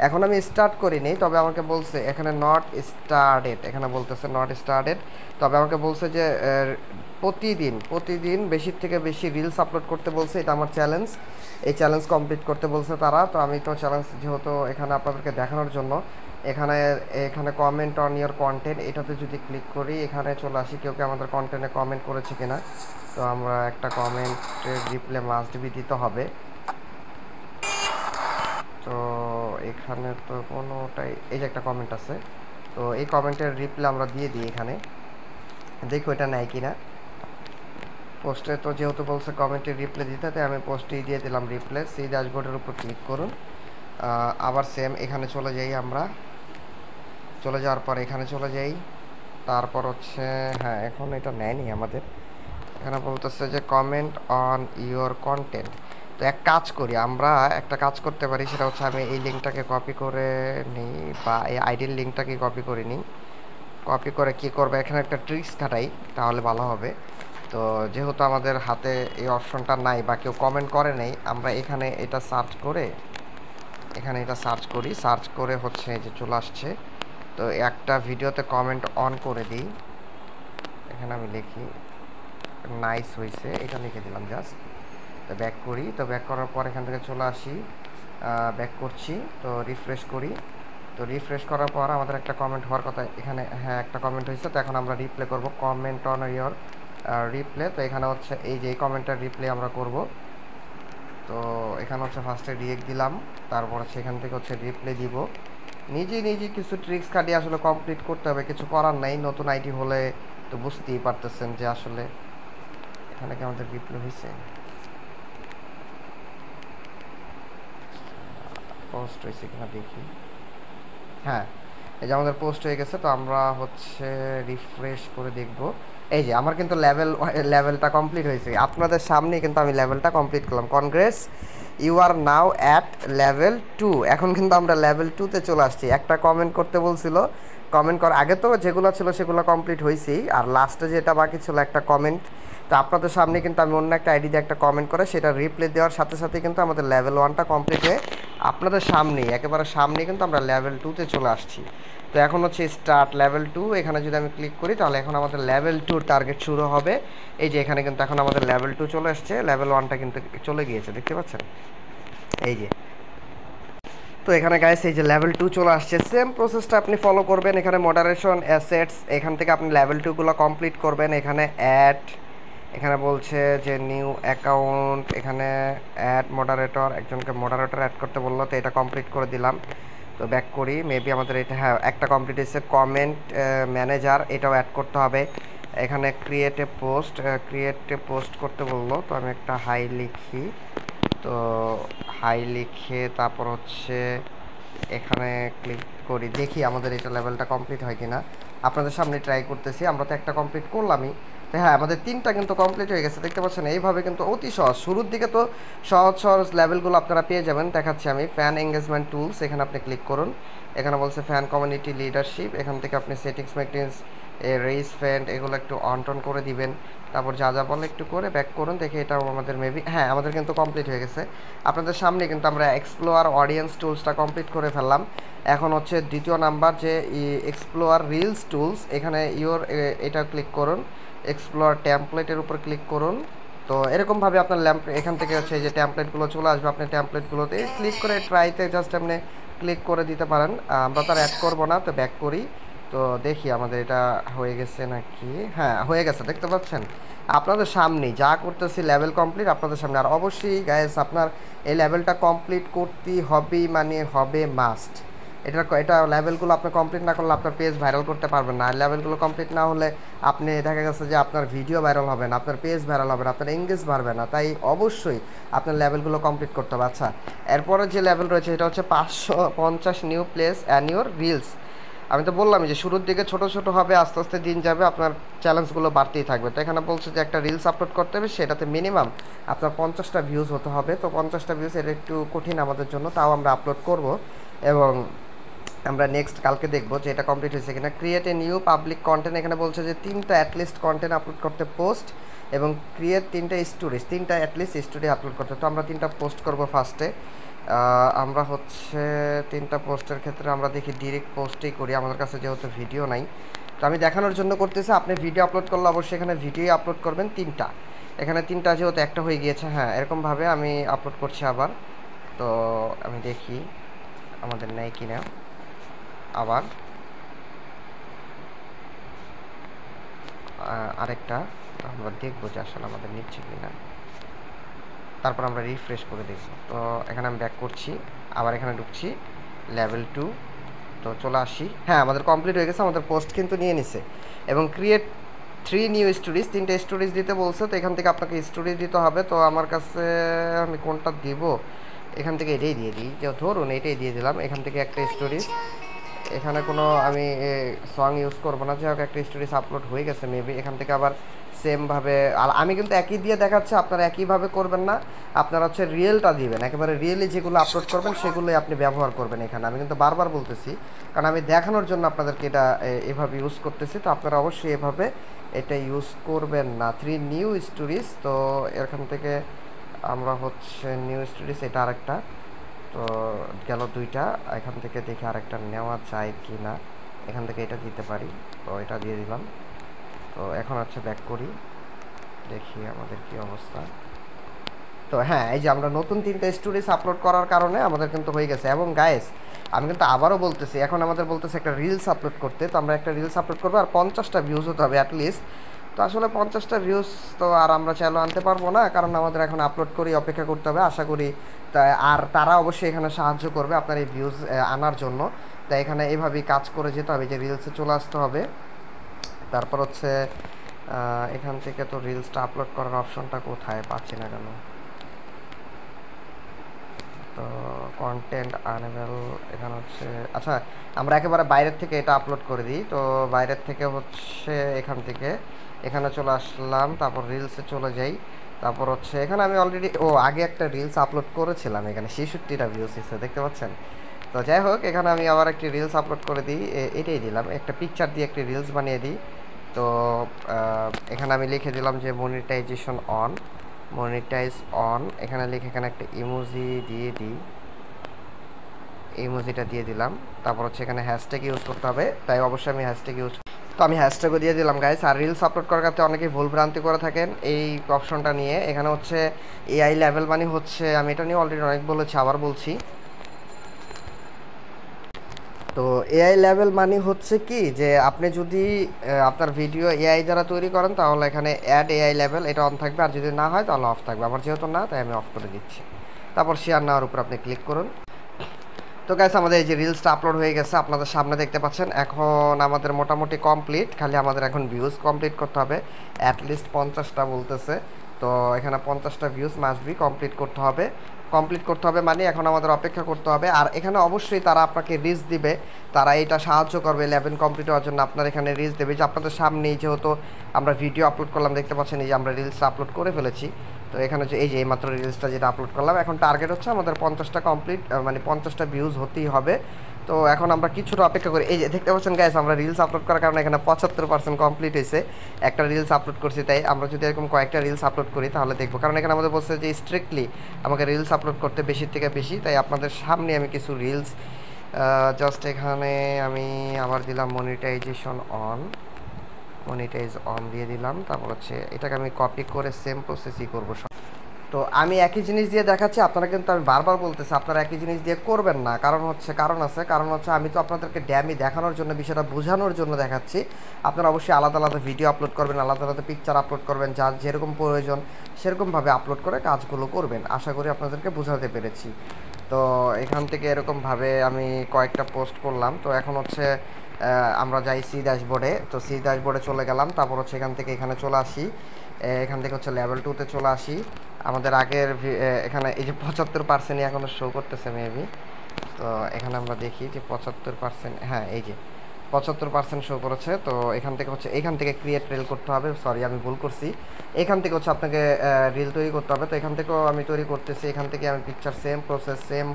এখন আমি স্টার্ট করিনি, তবে আমাকে বলছে এখানে নট স্টার্টেড, এখানে বলতেছে নট স্টার্টেড, তবে আমাকে বলছে যে প্রতিদিন বেশির থেকে বেশি রিলস আপলোড করতে বলছে, এটা আমার চ্যালেঞ্জ। এই চ্যালেঞ্জ কমপ্লিট করতে বলছে তারা, তো আমি তো চ্যালেঞ্জ যেহেতু এখানে আপনাদেরকে দেখানোর জন্য এখানে এখানে কমেন্ট অন ইয়োর কন্টেন্ট এটাতে যদি ক্লিক করি এখানে চলে আসি কেউ আমাদের কন্টেন্টে কমেন্ট করেছে কিনা। তো আমরা একটা কমেন্টের রিপ্লাই মাস্ট বি দিতে হবে। তো এখানে তো কোনোটাই, এই যে একটা কমেন্ট আছে, তো এই কমেন্টের রিপ্লাই আমরা দিয়ে দিই এখানে, দেখো এটা নেয় কিনা। পোস্টে তো যেহেতু বলছে কমেন্টের রিপ্লাই দিতে, তাই আমি পোস্টেই দিয়ে দিলাম রিপ্লাই। সেই ড্যাশবোর্ডের উপর ক্লিক করুন, আবার সেম এখানে চলে যাই, আমরা চলে যাওয়ার পর এখানে চলে যাই, তারপর হচ্ছে হ্যাঁ এখন এটা নেয়নি আমাদের, এখানে বলতেছে যে কমেন্ট অন ইওর কন্টেন্ট। তো এক কাজ করি, আমরা একটা কাজ করতে পারি, সেটা হচ্ছে আমি এই লিঙ্কটাকে কপি করে নিই বা এই আইডির লিঙ্কটাকে কপি করে নিই। কপি করে কি করবো, এখানে একটা ট্রিক্স খাটাই তাহলে ভালো হবে। তো যেহেতু আমাদের হাতে এই অপশনটা নাই বা কেউ কমেন্ট করে নেই, আমরা এখানে এটা সার্চ করে এখানে এটা সার্চ করি, সার্চ করে হচ্ছে যে চলে আসছে। তো একটা ভিডিওতে কমেন্ট অন করে দিই, এখানে আমি লিখি নাইস হয়েছে, এটা লিখে দিলাম জাস্ট। তো ব্যাক করি, তো ব্যাক করার পর এখান থেকে চলে আসি, ব্যাক করছি, তো রিফ্রেশ করি। তো রিফ্রেশ করার পর আমাদের একটা কমেন্ট হওয়ার কথা, এখানে হ্যাঁ একটা কমেন্ট হয়েছে। তো এখন আমরা রিপ্লে করব, কমেন্ট অন ইয়োর রিপ্লে। তো এখানে হচ্ছে এই যে এই কমেন্টটার রিপ্লে আমরা করব। তো এখানে হচ্ছে ফার্স্টে রিয়েক্ট দিলাম, তারপর হচ্ছে এখান থেকে হচ্ছে রিপ্লে দিব। নিজে কিছু ট্রিক্স খাটিয়ে আসলে কমপ্লিট করতে হবে, কিছু করার নাই। নতুন আইডি হলে তো বুঝতেই পারতেছেন যে আসলে এখানে কি আমাদের রিপ্লে হয়েছে, পোস্ট হয়েছে কিনা দেখি। হ্যাঁ এই যে আমাদের পোস্ট হয়ে গেছে। তো আমরা হচ্ছে রিফ্রেশ করে দেখব, এই যে আমার কিন্তু লেভেলটা কমপ্লিট হয়েছে আপনাদের সামনেই, কিন্তু আমি লেভেলটা কমপ্লিট করলাম। Congrats, you are now at level 2। এখন কিন্তু আমরা লেভেল 2-তে চলে আসছি। একটা কমেন্ট করতে বলছিল, কমেন্ট করার আগে তো যেগুলো ছিল সেগুলো কমপ্লিট হয়েছেই, আর লাস্টে যেটা বাকি ছিল একটা কমেন্ট। তো আপনাদের সামনে কিন্তু আমি অন্য একটা আইডি দিয়ে একটা কমেন্ট করে সেটা রিপ্লে দেওয়ার সাথে সাথে কিন্তু আমাদের লেভেল 1টা কমপ্লিট হয়ে আপনাদের সামনেই একেবারে সামনেই কিন্তু আমরা লেভেল 2-তে চলে আসছি। তো এখন হচ্ছে স্টার্ট লেভেল 2, এখানে যদি আমি ক্লিক করি তাহলে এখন আমাদের লেভেল 2 টার্গেট শুরু হবে। এই যে এখানে কিন্তু এখন আমাদের লেভেল 2 চলে আসছে, লেভেল 1টা কিন্তু চলে গিয়েছে, দেখতে পাচ্ছেন এই যে। তো এখানে গাইস এই যে লেভেল 2 চলে আসছে, সেম প্রসেসটা আপনি ফলো করবেন। এখানে মডারেশন অ্যাসেটস, এখান থেকে আপনি লেভেল 2গুলো কমপ্লিট করবেন। এখানে অ্যাড, এখানে বলছে যে নিউ অ্যাকাউন্ট, এখানে অ্যাড মডারেটর, একজনকে মডারেটর অ্যাড করতে বললো, তো এটা কমপ্লিট করে দিলাম। তো ব্যাক করি, মেবি আমাদের এটা হ্যাঁ একটা কমপ্লিট হয়েছে। কমেন্ট ম্যানেজার, এটাও অ্যাড করতে হবে। এখানে ক্রিয়েট এ পোস্ট করতে বললো, তো আমি একটা হাই লিখি। তো হাই লিখে তারপর হচ্ছে এখানে ক্লিক করি, দেখি আমাদের এটা লেভেলটা কমপ্লিট হয় কিনা। আপনাদের সামনে ট্রাই করতেছি, আমরা তো একটা কমপ্লিট করলামই। তো হ্যাঁ আমাদের 3টা কিন্তু কমপ্লিট হয়ে গেছে, দেখতে পাচ্ছেন। এইভাবে কিন্তু অতি সহজ, শুরুর দিকে তো সহজ সহজ লেভেলগুলো আপনারা পেয়ে যাবেন। দেখাচ্ছি আমি, ফ্যান এঙ্গেজমেন্ট টুলস, এখানে আপনি ক্লিক করুন। এখানে বলছে ফ্যান কমিউনিটি লিডারশিপ, এখান থেকে আপনি সেটিংস মেটিংস রেইস ফ্যান্ড এগুলো একটু অন টন করে দিবেন। তারপর যা যা বলে একটু করে ব্যাক করুন, দেখে এটাও আমাদের মেবি হ্যাঁ আমাদের কিন্তু কমপ্লিট হয়ে গেছে। আপনাদের সামনে কিন্তু আমরা এক্সপ্লোর অডিয়েন্স টুলসটা কমপ্লিট করে ফেললাম। এখন হচ্ছে দ্বিতীয় নাম্বার যে এক্সপ্লোর রিলস টুলস, এখানে এটা ক্লিক করুন, এক্সপ্লোর টেমপ্লেটের উপর ক্লিক করুন। তো এরকমভাবে আপনার এখান থেকে হচ্ছে এই যে ট্যাম্পলেটগুলো চলে আসবে, আপনি ট্যাম্পলেটগুলোতে ক্লিক করে ট্রাইতে জাস্ট আপনি ক্লিক করে দিতে পারেন। আমরা তো আর অ্যাড করবো না, তো ব্যাক করি। তো দেখি আমাদের এটা হয়ে গেছে নাকি। হ্যাঁ হয়ে গেছে, দেখতে পাচ্ছেন আপনাদের সামনেই যা করতেছি লেভেল কমপ্লিট আপনাদের সামনে। আর অবশ্যই গাইস আপনার এই লেভেলটা কমপ্লিট করতেই হবেই, মানে হবে মাস্ট। এটা লেভেলগুলো আপনি কমপ্লিট না করলে আপনার পেজ ভাইরাল করতে পারবেন না। আর লেভেলগুলো কমপ্লিট না হলে আপনি দেখা গেছে যে আপনার ভিডিও ভাইরাল হবে না, আপনার পেজ ভাইরাল হবে না, আপনার এঙ্গেজ বাড়বে না। তাই অবশ্যই আপনার লেভেলগুলো কমপ্লিট করতে হবে। আচ্ছা, এরপরে যে লেভেল রয়েছে এটা হচ্ছে 550 new place and your reels. আমি তো বললামই যে শুরুর দিকে ছোট ছোট হবে, আস্তে আস্তে দিন যাবে, আপনার চ্যালেঞ্জগুলো বাড়তেই থাকবে। তো এখানে বলছে যে একটা রিলস আপলোড করতে হবে, সেটাতে মিনিমাম আপনার 50টা ভিউজ হতে হবে। তো 50টা ভিউজ এটা একটু কঠিন আমাদের জন্য, তাও আমরা আপলোড করব। এবং আমরা নেক্সট কালকে দেখবো যে এটা কমপ্লিট হয়েছে কিনা। Create a new public content, এখানে বলছে যে 3টা অ্যাটলিস্ট কন্টেন্ট আপলোড করতে পোস্ট, এবং ক্রিয়েট 3টা স্টোরিজ, 3টা অ্যাটলিস্ট স্টোরি আপলোড করতে। তো আমরা 3টা পোস্ট করব ফার্স্টে। আমরা হচ্ছে 3টা পোস্টের ক্ষেত্রে আমরা দেখি ডিরেক্ট পোস্টেই করি, আমাদের কাছে যেহেতু ভিডিও নাই। তো আমি দেখানোর জন্য করতেছি, আপনি ভিডিও আপলোড করলে অবশ্যই এখানে ভিডিও আপলোড করবেন 3টা। এখানে 3টা যেহেতু একটা হয়ে গিয়েছে, হ্যাঁ এরকমভাবে আমি আপলোড করছি আবার। তো আমি দেখি আমাদের নেয় কিনা। আবার আরেকটা আমরা দেখবো যে আসলে আমাদের নিচ্ছে কিনা, তারপর আমরা রিফ্রেশ করে দেখব। তো এখানে আমি ব্যাক করছি, আবার এখানে ঢুকছি লেভেল 2। তো চলে আসি, হ্যাঁ আমাদের কমপ্লিট হয়ে গেছে, আমাদের পোস্ট কিন্তু নিয়ে নিছে। এবং ক্রিয়েট 3 নিউ স্টোরিজ, 3টে স্টোরিজ দিতে বলছে। তো এখান থেকে আপনাকে স্টোরিজ দিতে হবে। তো আমার কাছে আমি কোনটা দিব, এখান থেকে এটাই দিয়ে দিই, যে ধরুন এটাই দিয়ে দিলাম। এখান থেকে একটা স্টোরিজ, এখানে কোনো আমি সং ইউজ করবো না, যে হোক একটা স্টোরিজ আপলোড হয়ে গেছে মেবি। এখান থেকে আবার সেমভাবে, আর আমি কিন্তু একই দিয়ে দেখাচ্ছি, আপনারা একইভাবে করবেন না, আপনারা হচ্ছে রিয়েলটা দিবেন, একেবারে রিয়েলি যেগুলো আপলোড করবেন সেগুলোই আপনি ব্যবহার করবেন। এখানে আমি কিন্তু বারবার বলতেছি, কারণ আমি দেখানোর জন্য আপনাদেরকে এটা এভাবে ইউজ করতেছি। তো আপনারা অবশ্যই এভাবে এটা ইউজ করবেন না। 3 নিউ স্টোরিজ, তো এখান থেকে আমরা হচ্ছে নিউ স্টোরিজ, এটা আরেকটা। তো গেল 2টা, এখান থেকে দেখি আরেকটা নেওয়া যায় কি না। এখান থেকে এটা দিতে পারি, তো এটা দিয়ে দিলাম। তো এখন হচ্ছে ব্যাক করি, দেখি আমাদের কি অবস্থা। তো হ্যাঁ, এই যে আমরা নতুন 3টা স্টোরিজ আপলোড করার কারণে আমাদের কিন্তু হয়ে গেছে। এবং গাইস আমি কিন্তু আবারও বলতেছি, এখন আমাদের বলতেছে একটা রিলস আপলোড করতে। তো আমরা একটা রিলস আপলোড করবো, আর 50টা ভিউজ হতে হবে অ্যাটলিস্ট। তো আসলে 50টা ভিউজ তো আর আমরা চাইলেও আনতে পারবো না, কারণ আমাদের এখন আপলোড করি অপেক্ষা করতে হবে। আশা করি আর তারা অবশ্যই এখানে সাহায্য করবে আপনার এই ভিউজ আনার জন্য। তাই এখানে এইভাবেই কাজ করে যেতে হবে, যে রিলসে চলে আসতে হবে। তারপর হচ্ছে এখান থেকে তো রিলসটা আপলোড করার অপশনটা কোথায়, পাচ্ছি না কেন। তো কন্টেন্ট আনএবল, এখানে হচ্ছে আচ্ছা আমরা একেবারে বাইরের থেকে এটা আপলোড করে দিই। তো বাইরের থেকে হচ্ছে এখান থেকে এখানে চলে আসলাম, তারপর রিলসে চলে যাই। তারপর হচ্ছে এখানে আমি অলরেডি আগে একটা রিলস আপলোড করেছিলাম, এখানে 66টা ভিউজ এসেছে, দেখতে পাচ্ছেন। তো যাই হোক, এখানে আমি আবার একটি রিলস আপলোড করে দিই, এটাই দিলাম, একটা পিকচার দিয়ে একটি রিলস বানিয়ে দিই। তো এখানে আমি লিখে দিলাম যে মনিটাইজেশন অন, মনিটাইজ অন, এখানে লিখে এখানে একটা ইমোজি দিয়ে দিই, ইমোজিটা দিয়ে দিলাম। তারপর হচ্ছে এখানে হ্যাশট্যাগ ইউজ করতে হবে, তাই অবশ্যই আমি হ্যাশট্যাগ ইউজ, তো আমি হ্যাশট্যাগও দিয়ে দিলাম গাইস। আর রিলস আপলোড করার ক্ষেত্রে অনেকেই ভুল ভ্রান্তি করে থাকেন এই অপশনটা নিয়ে। এখানে হচ্ছে এআই লেভেল মানে হচ্ছে, আমি এটা নিয়ে অলরেডি অনেক বলেছি, আবার বলছি। তো এআই লেভেল মানে হচ্ছে কি, যে আপনি যদি আপনার ভিডিও এআই দ্বারা তৈরি করেন তাহলে এখানে অ্যাড এআই লেভেল এটা অন থাকবে, আর যদি না হয় তাহলে অফ থাকবে। আমার যেহেতু না, তাই আমি অফ করে দিচ্ছি। তারপর শেয়ার নেওয়ার উপর আপনি ক্লিক করুন। তো গাইস আমাদের এই যে রিলসটা আপলোড হয়ে গেছে আপনাদের সামনে দেখতে পাচ্ছেন। এখন আমাদের মোটামুটি কমপ্লিট, খালি আমাদের এখন ভিউজ কমপ্লিট করতে হবে, অ্যাটলিস্ট 50টা বলতেছে। তো এখানে 50টা ভিউজ মাস্ট বি কমপ্লিট করতে হবে। কমপ্লিট করতে হবে মানে এখন আমাদের অপেক্ষা করতে হবে। আর এখানে অবশ্যই তারা আপনাকে রিচ দিবে, তারা এটা সাহায্য করবে লেভেল কমপ্লিট হওয়ার জন্য। আপনার এখানে রিচ দেবে, যে আপনাদের সামনেই যেহেতু আমরা ভিডিও আপলোড করলাম, দেখতে পাচ্ছেন এই যে আমরা রিলসটা আপলোড করে ফেলেছি। তো এখানে যে এই যে এইমাত্র রিলসটা যেটা আপলোড করলাম, এখন টার্গেট হচ্ছে আমাদের 50টা কমপ্লিট, মানে 50টা ভিউজ হতেই হবে। তো এখন আমরা কিছুটা অপেক্ষা করি। এই যে দেখতে পাচ্ছেন গাইস, আমরা রিলস আপলোড করার কারণে এখানে 75% কমপ্লিট হয়েছে। একটা রিলস আপলোড করছি, তাই আমরা যদি এরকম কয়েকটা রিলস আপলোড করি তাহলে দেখবো, কারণ এখানে আমাদের বলছে যে স্ট্রিক্টলি আমাকে রিলস আপলোড করতে বেশির থেকে বেশি। তাই আপনাদের সামনে আমি কিছু রিলস জাস্ট এখানে আমি আবার দিলাম মনিটাইজেশন অন, মনিটাইজ অন দিয়ে দিলাম। তারপর হচ্ছে এটাকে আমি কপি করে সেম প্রসেসই করবো সব। তো আমি একই জিনিস দিয়ে দেখাচ্ছি, আপনারা কিন্তু আমি বারবার বলতেছি আপনারা একই জিনিস দিয়ে করবেন না, কারণ হচ্ছে আমি তো আপনাদেরকে ড্যামি দেখানোর জন্য, বিষয়টা বোঝানোর জন্য দেখাচ্ছি। আপনারা অবশ্যই আলাদা আলাদা ভিডিও আপলোড করবেন, আলাদা আলাদা পিকচার আপলোড করবেন, যার যেরকম প্রয়োজন সেরকমভাবে আপলোড করে কাজগুলো করবেন। আশা করি আপনাদেরকে বোঝাতে পেরেছি। তো এখান থেকে এরকমভাবে আমি কয়েকটা পোস্ট করলাম। তো এখন হচ্ছে আমরা যাই সি ড্যাশবোর্ডে। তো সি ড্যাশবোর্ডে চলে গেলাম, তারপর হচ্ছে এখান থেকে এখানে চলে আসি, এখান থেকে হচ্ছে লেভেল 2-তে চলে আসি। আমাদের আগের এখানে এই যে 75%ই এখনও শো করতেছে মেবি। তো এখানে আমরা দেখি যে 75%, হ্যাঁ এই যে 75% শো করেছে। তো এখান থেকে ক্রিয়েট রিল করতে হবে। সরি, আমি ভুল করছি। এখান থেকে হচ্ছে আপনাকে রিল তৈরি করতে হবে। তো এখান থেকেও আমি তৈরি করতেছি। এখান থেকে আমি পিকচার সেম প্রসেস সেম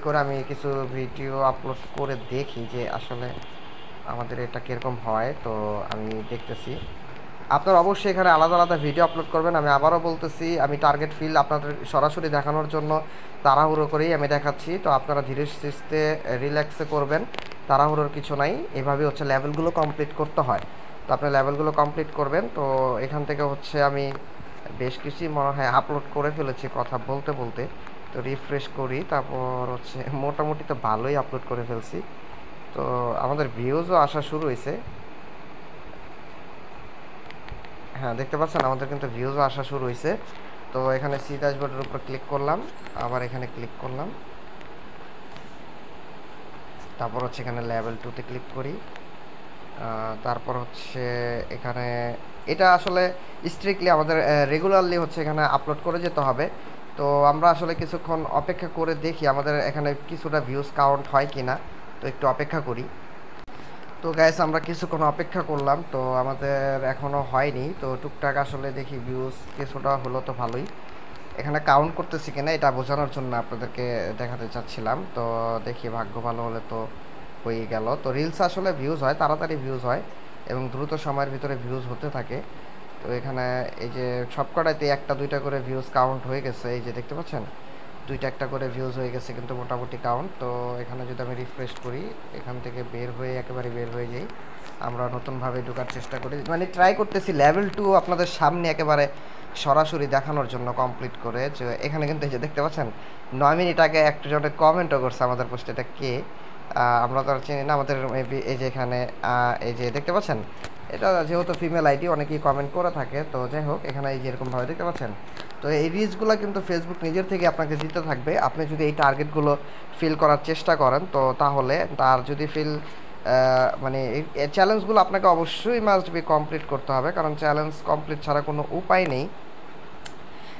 করে আমি কিছু ভিডিও আপলোড করে দেখি যে আসলে আমাদের এটা কীরকম হয়। তো আমি দেখতেছি। আপনারা অবশ্যই এখানে আলাদা আলাদা ভিডিও আপলোড করবেন। আমি আবারও বলতেছি, আমি টার্গেট ফিল আপনাদের সরাসরি দেখানোর জন্য তাড়াহুড়ো করেই আমি দেখাচ্ছি। তো আপনারা ধীরে সুস্থে রিল্যাক্সে করবেন, তাড়াহুড়োর কিছু নাই। এভাবে হচ্ছে লেভেলগুলো কমপ্লিট করতে হয়। তো আপনি লেভেলগুলো কমপ্লিট করবেন। তো এখান থেকে হচ্ছে আমি বেশ কিছুই মনে হয় আপলোড করে ফেলেছি কথা বলতে বলতে। তো রিফ্রেশ করি, তারপর হচ্ছে মোটামুটি তো ভালোই আপলোড করে ফেলছি। তো আমাদের ভিউজও আসা শুরু হয়েছে। হ্যাঁ, দেখতে পাচ্ছেন আমাদের কিন্তু ভিউজও আসা শুরু হয়েছে। তো এখানে সি ড্যাশবোর্ডের উপর ক্লিক করলাম, আবার এখানে ক্লিক করলাম, তারপর হচ্ছে এখানে লেভেল 2-তে ক্লিক করি। তারপর হচ্ছে এখানে এটা আসলে স্ট্রিক্টলি আমাদের রেগুলারলি হচ্ছে এখানে আপলোড করে যেতে হবে। তো আমরা আসলে কিছুক্ষণ অপেক্ষা করে দেখি আমাদের এখানে কিছুটা ভিউজ কাউন্ট হয় কি না। তো একটু অপেক্ষা করি। তো গাইস, আমরা কিছুক্ষণ অপেক্ষা করলাম, তো আমাদের এখনও হয়নি। তো টুকটাক আসলে দেখি ভিউজ কিছুটা হলো তো ভালোই। এখানে কাউন্ট করতেছি কিনা এটা বোঝানোর জন্য আপনাদেরকে দেখাতে চাচ্ছিলাম। তো দেখি ভাগ্য ভালো হলে তো হয়ে গেল। তো রিলস আসলে ভিউজ হয়, তাড়াতাড়ি ভিউজ হয় এবং দ্রুত সময়ের ভিতরে ভিউজ হতে থাকে। তো এখানে এই যে সবকটাতে একটা দুইটা করে ভিউজ কাউন্ট হয়ে গেছে, এই যে দেখতে পাচ্ছেন দুইটা একটা করে ভিউজ হয়ে গেছে কিন্তু মোটামুটি কাউন্ট। তো এখানে যদি আমি রিফ্রেশ করি, এখান থেকে একেবারে বের হয়ে যাই, আমরা নতুনভাবে ঢোকার চেষ্টা করি, মানে ট্রাই করতেছি লেভেল 2 আপনাদের সামনে একেবারে সরাসরি দেখানোর জন্য কমপ্লিট করে। যে এখানে কিন্তু এই যে দেখতে পাচ্ছেন 9 মিনিট আগে একটা জনে কমেন্টও করছে আমাদের পোস্টে, এটা কে আমরা তো আর চিনি না। আমাদের এই যে এখানে এই যে দেখতে পাচ্ছেন, এটা যেহেতু ফিমেল আইডি অনেকেই কমেন্ট করে থাকে। তো যাই হোক, এখানে এই যে এরকমভাবে দেখতে পাচ্ছেন। তো এই রিচগুলো কিন্তু ফেসবুক নিজের থেকে আপনাকে দিতে থাকবে। আপনি যদি এই টার্গেটগুলো ফিল করার চেষ্টা করেন, তো তাহলে তার যদি মানে এই চ্যালেঞ্জগুলো আপনাকে অবশ্যই মাস্ট বি কমপ্লিট করতে হবে, কারণ চ্যালেঞ্জ কমপ্লিট ছাড়া কোনো উপায় নেই।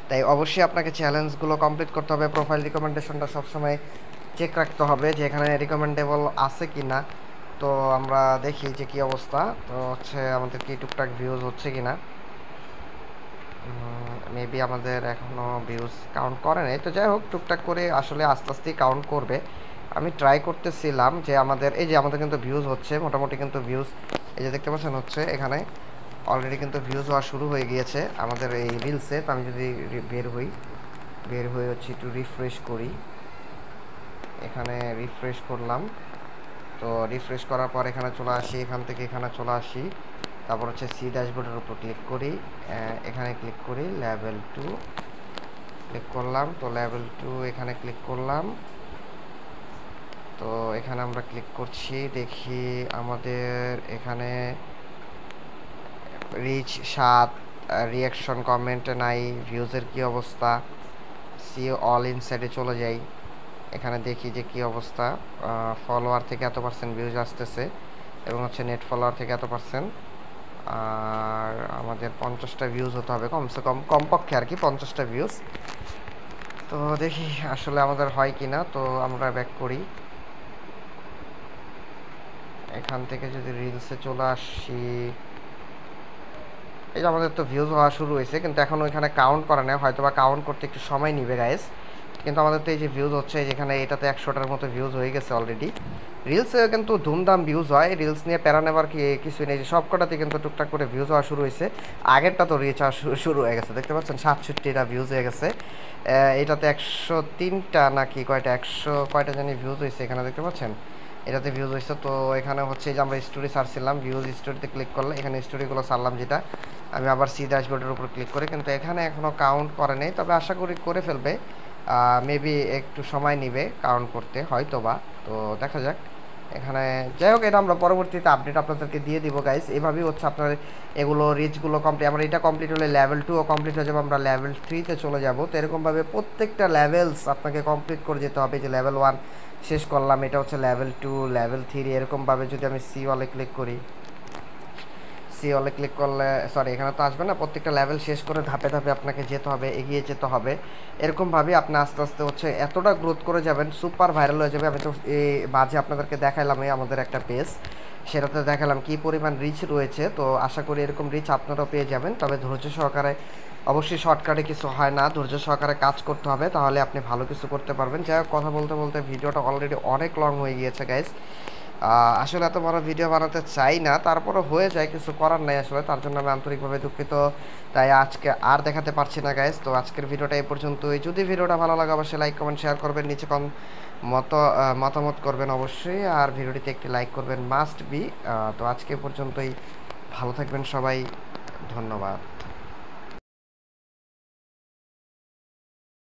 তাই অবশ্যই আপনাকে চ্যালেঞ্জগুলো কমপ্লিট করতে হবে। প্রোফাইল রিকমেন্ডেশনটা সবসময় চেক রাখতে হবে যে এখানে রিকমেন্ডেবল আছে কি না। তো আমরা দেখি যে কী অবস্থা। তো হচ্ছে আমাদের কি টুকটাক ভিউজ হচ্ছে কি না। মেবি আমাদের এখনও ভিউজ কাউন্ট করে নাই। তো যাই হোক, টুকটাক করে আসলে আস্তে আস্তেই কাউন্ট করবে। আমি ট্রাই করতেছিলাম যে আমাদের কিন্তু ভিউজ হচ্ছে মোটামুটি, কিন্তু ভিউজ এই যে দেখতে পাচ্ছেন হচ্ছে এখানে অলরেডি কিন্তু ভিউজ হওয়া শুরু হয়ে গিয়েছে আমাদের এই রিলসে। তো আমি যদি বের হয়ে হচ্ছে একটু রিফ্রেশ করি, এখানে রিফ্রেশ করলাম। তো রিফ্রেশ করার পর এখানে চলে আসি, এখান থেকে এখানে চলে আসি, তারপর হচ্ছে সি ড্যাশবোর্ডের উপর ক্লিক করি, এখানে ক্লিক করি, লেভেল 2 ক্লিক করলাম। তো লেভেল 2 এখানে ক্লিক করলাম। তো এখানে আমরা ক্লিক করছি, দেখি আমাদের এখানে রিচ 7, রিয়াকশন কমেন্টে নাই, ভিউজের কি অবস্থা। সি অল ইনসাইডে চলে যাই, এখানে দেখি যে কি অবস্থা। ফলোয়ার থেকে এত % ভিউজ আসতেছে এবং হচ্ছে নেট ফলোয়ার থেকে এত %। আর আমাদের 50টা ভিউজ হতে হবে কমসে কম, কমপক্ষে আর কি 50টা ভিউজ। তো দেখি আসলে আমাদের হয় কি না। তো আমরা ব্যাক করি, এখান থেকে যদি রিলসে চলে আসি, এই যে আমাদের তো ভিউজ হওয়া শুরু হয়েছে কিন্তু এখনও এখানে কাউন্ট করা নেই, হয়তো বা কাউন্ট করতে একটু সময় নিবে গাইস। কিন্তু আমাদের তো এই যে ভিউজ হচ্ছে, যেখানে এটাতে 100টার মতো ভিউজ হয়ে গেছে অলরেডি। রিলসে কিন্তু ধুমধাম ভিউজ হয়, রিলস নিয়ে প্যারা নেবার কিছুই নেই, যে সব কটাতে কিন্তু টুকটাক করে ভিউজ হওয়া শুরু হয়েছে। আগেরটা তো রিচ হওয়া শুরু হয়ে গেছে, দেখতে পাচ্ছেন 67টা ভিউজ হয়ে গেছে। এটাতে 103টা নাকি কয়টা, 100 কয়টা জানি ভিউজ হয়েছে, এখানে দেখতে পাচ্ছেন এটাতে ভিউজ হয়েছে। তো এখানে হচ্ছে যে আমরা স্টোরি সারছিলাম, ভিউজ স্টোরিতে ক্লিক করলে এখানে স্টোরিগুলো সারলাম, যেটা আমি আবার সি ড্যাশবোর্ডের উপর ক্লিক করি, কিন্তু এখানে এখনও কাউন্ট করে নেই, তবে আশা করি করে ফেলবে। মেবি একটু সময় নেবে কাউন্ট করতে হয়তো বা, তো দেখা যাক এখানে। যাই হোক, এটা আমরা পরবর্তীতে আপডেট আপনাদেরকে দিয়ে দিব গাইস। এভাবেই হচ্ছে আপনার এগুলো রিচগুলো কমপ্লিট, আমরা এটা কমপ্লিট হলে লেভেল 2ও কমপ্লিট হয়ে যাবে, আমরা লেভেল 3তে চলে যাব। তো এরকমভাবে প্রত্যেকটা লেভেলস আপনাকে কমপ্লিট করে যেতে হবে। যে লেভেল 1 শেষ করলাম, এটা হচ্ছে লেভেল 2, লেভেল 3, এরকমভাবে যদি আমি সি ওয়ালে ক্লিক করি, সি ওয়ালে ক্লিক করলে সরি এখানে তো আসবে না, প্রত্যেকটা লেভেল শেষ করে ধাপে ধাপে আপনাকে যেতে হবে, এগিয়ে যেতে হবে। এরকমভাবে আপনি আস্তে আস্তে হচ্ছে এতটা গ্রোথ করে যাবেন, সুপার ভাইরাল হয়ে যাবে। আমি তো এই মাঝে আপনাদেরকে দেখাইলাম আমাদের একটা পেজ, সেটাতে দেখালাম কী পরিমাণ রিচ রয়েছে। তো আশা করি এরকম রিচ আপনারাও পেয়ে যাবেন, তবে ধৈর্য সহকারে, অবশ্যই শর্টকাটে কিছু হয় না, ধৈর্য সহকারে কাজ করতে হবে, তাহলে আপনি ভালো কিছু করতে পারবেন। যাই হোক, কথা বলতে বলতে ভিডিওটা অলরেডি অনেক লং হয়ে গিয়েছে গাইস। আসলে এত বড় ভিডিও বানাতে চাই না, তারপরও হয়ে যায়, কিছু করার নাই আসলে, তার জন্য আমি আন্তরিকভাবে দুঃখিত। তাই আজকে আর দেখাতে পারছি না গাইস। তো আজকের ভিডিওটা এই পর্যন্তই। যদি ভিডিওটা ভালো লাগে অবশ্যই লাইক কমেন্ট শেয়ার করবেন, নিচে মতামত করবেন অবশ্যই, আর ভিডিওটিতে একটি লাইক করবেন মাস্ট বি। তো আজকে পর্যন্তই, ভালো থাকবেন সবাই, ধন্যবাদ।